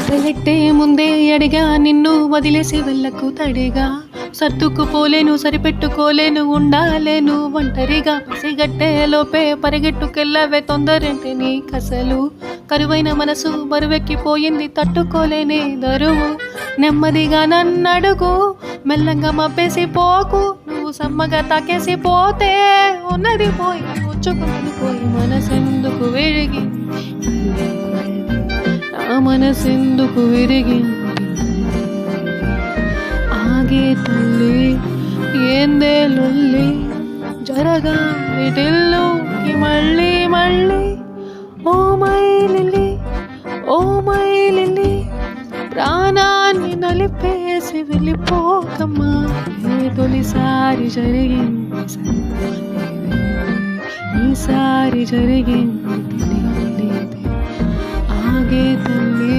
మొదలెట్టే ముందే అడిగా నిన్ను వదిలేసి వెళ్ళకు తడిగా, సర్దుకుపోలేను సరిపెట్టుకోలేను ఉండాలేను ఒంటరిగా, పసిగట్టే లోపే పరిగెట్టుకెళ్ళవే తొందరేంటి నీకసలు, కరువైన మనసు బరువెక్కిపోయింది తట్టుకోలేని దరువు, నెమ్మదిగా నన్నడుగు మెల్లంగా మబ్బేసి పోకు, నువ్వు సమ్మగా తాకేసి పోతే ఉన్నది పోయి ఉంచుకున్నది పోయి మనసెందుకు విరిగి, నా మనసెందుకు విరిగి ఆగే తల్లి ఏందే లొల్లి, జరగాలి టిల్లుకి మళ్ళీ మళ్ళీ, oh my Lily oh my Lily, ప్రాణాన్ని నలిపేసి వెళ్ళిపోకమ్మా, ఏ తొలిసారి జరిగింది ఈసారి జరిగింది తెలియలేదే, ఆగే తల్లి